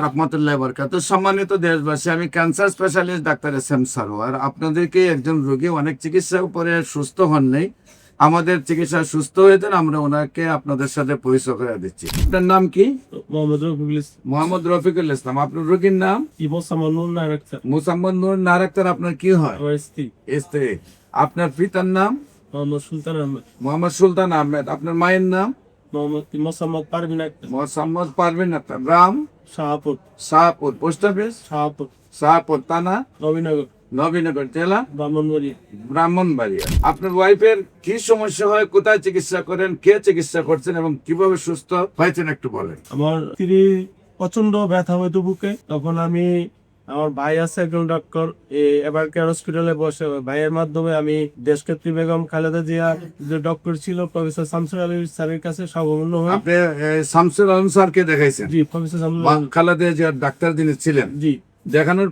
রহমতুল্লাহ বরকাত। সম্মানিত দেশবাসী, আমি cancer specialist doctor SM. Sarwar. আপনাদেরকে একজন রোগী অনেক চিকিৎসা করে সুস্থ হন নাই, আমাদের চিকিৎসা সুস্থ হয়েছেন, আমরা ওনাকে আপনাদের সাথে পরিচয় করে দিচ্ছি। আপনার নাম কি? মোহাম্মদ রফিকুল ইসলাম। মোহাম্মদ রফিকুল ইসলাম। আপনার রোগীর নাম? মোসাম্মদ নূর নায়ক আক্তার। মোসাম্মদ নূর নায়ক আক্তার। আপনার কি হয়? আমার স্ত্রী। স্ত্রী। আপনার পিতার নাম? মোহাম্মদ সুলতান আহমেদ। মোহাম্মদ সুলতান আহমেদ। আপনার মায়ের নাম? মোসাম্মদ পারভিন আক্তার। মোসাম্মদ পারভিন আক্তার। গ্রাম? শাহপুর। শাহপুর। Post office? শাহপুর। শাহপুর। থানা? নবীনগর। নবীনগর। জেলা? ব্রাহ্মণবাড়িয়া। ব্রাহ্মণবাড়িয়া। আপনার ওয়াইফের কি সমস্যা হয়, কোথায় চিকিৎসা করেন, কে চিকিৎসা করছেন এবং কিভাবে সুস্থ হয়েছেন একটু বলেন। আমার স্ত্রী প্রচন্ড ব্যথা হইতো বুকে, তখন আমি আমার ভাই আছে একজন ডক্টর, এবার কেয়ার হসপিটালে বসে ভাইয়ের মাধ্যমে আমি দেশক্ষেত্রী বেগম খালেদা জিয়া যে ডক্টর ছিল প্রফেসর শামসুল আলী স্যারের কাছে সর্বমূল্য হয়। আপনি শামসুল আলম স্যারকে দেখাইছেন? জি, প্রফেসর শামসুল খালেদা জিয়ার ডাক্তার যিনি ছিলেন। জি। দেখানোর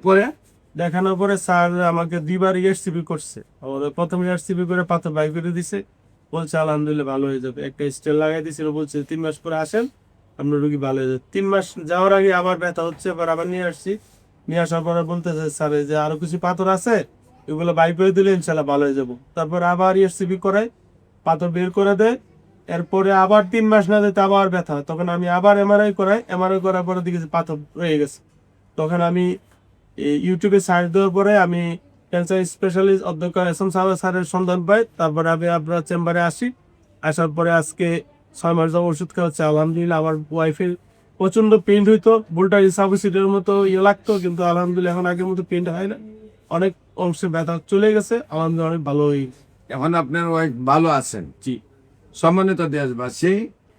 পরে স্যার আমাকে 2বার ERCP করছে। আমাদের প্রথম ERCP করে পাথর বাই করে দিছে, বলছে আলহামদুলিল্লাহ ভালো হয়ে যাবে। একটা স্টেল লাগাই দিয়েছিল, বলছে 3 মাস পরে আসেন আপনার রোগী ভালো হয়ে যাবে। 3 মাস যাওয়ার আগে আবার ব্যথা হচ্ছে, এবার আবার নিয়ে আসছি। নিয়ে আসার পরে বলতেছে স্যার যে আরো কিছু পাথর আছে, এগুলো বাই করে দিলে ইনশাল্লাহ ভালো হয়ে যাবো। তারপর আবার ERCP করাই, পাথর বের করে দেয়। এরপরে আবার 3 মাস না যেতে আবার ব্যথা হয়, তখন আমি আবার MRI করাই। MRI করার পরে দেখেছি পাথর রয়ে গেছে। তখন আমি ইউটিউবে সার্চ দেওয়ার পরে আমি ক্যান্সার স্পেশালিস্ট অধ্যক্ষ এস.এম. সারোয়ার স্যারের সন্ধান পাই। তারপরে আমি আপনার চেম্বারে আসি। আসার পরে আজকে 6 মাস যাবত ওষুধ খাওয়াচ্ছে। আলহামদুলিল্লাহ আমার ওয়াইফের প্রচন্ড পেইন হইতো, বুলটা সাবসিডের মতো লাগতো, কিন্তু আলহামদুলিল্লাহ এখন আগের মতো পেইনটা হয় না, অনেক অংশে ব্যথা চলে গেছে, আলহামদুলিল্লাহ অনেক ভালো হয়ে গেছে। এখন আপনার ওয়াইফ ভালো আছেন? জি। সম্মানিত দেশবাসী,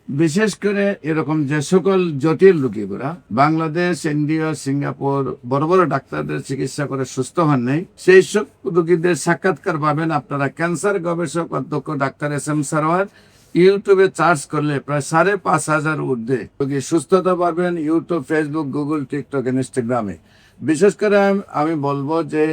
বিশেষ করে এরকম যে সকল জটিল রোগীগুলা বাংলাদেশ, ইন্ডিয়া, সিঙ্গাপুর বড় বড় ডাক্তারদের চিকিৎসা করে সুস্থ হন নাই, সেই সব রোগীদের সাক্ষাৎকার পাবেন আপনারা ক্যান্সার গবেষক অধ্যক্ষ ডাক্তার এস.এম. সারোয়ার। ইউটিউবে সার্চ করলে প্রায় 5,500 ঊর্ধ্বে রোগী সুস্থতা পাবেন। ইউটিউব, ফেসবুক, গুগল, টিকটক, ইনস্টাগ্রামে। বিশেষ করে আমি বলবো যে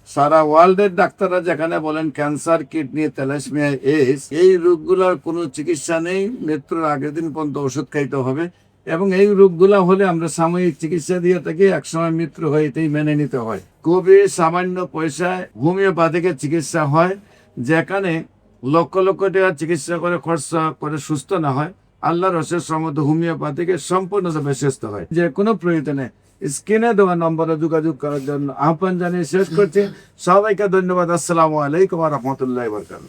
সারা ওয়ার্ল্ডের ডাক্তাররা যেখানে বলেন ক্যান্সার, কিডনি, থ্যালাসেমিয়া, এইডস, এই রোগগুলোর কোনো চিকিৎসা নেই। মৃত্যুর আগের দিন পর্যন্ত ওষুধ খাইতে হবে, এবং এই রোগগুলো হলে আমরা সাময়িক চিকিৎসা দিয়ে থাকি, একসময় মৃত্যু হইতেই মেনে নিতে হয়। খুবই সামান্য পয়সায় হোমিওপ্যাথিকের চিকিৎসা হয়, যেখানে লক্ষ লক্ষ টাকা চিকিৎসা করে খরচা করে সুস্থ না হয়, আল্লাহর অশেষ রহমতে হোমিওপ্যাথিকে সম্পূর্ণভাবে সুস্থ হয়। যে কোনো প্রয়োজনে স্ক্রিনে দেওয়া নম্বরে যোগাযোগ করার জন্য আহ্বান জানিয়ে শেষ করছি। সবাইকে ধন্যবাদ। আসসালামু আলাইকুম ওয়া রাহমাতুল্লাহি ওয়া বারাকাতুহু।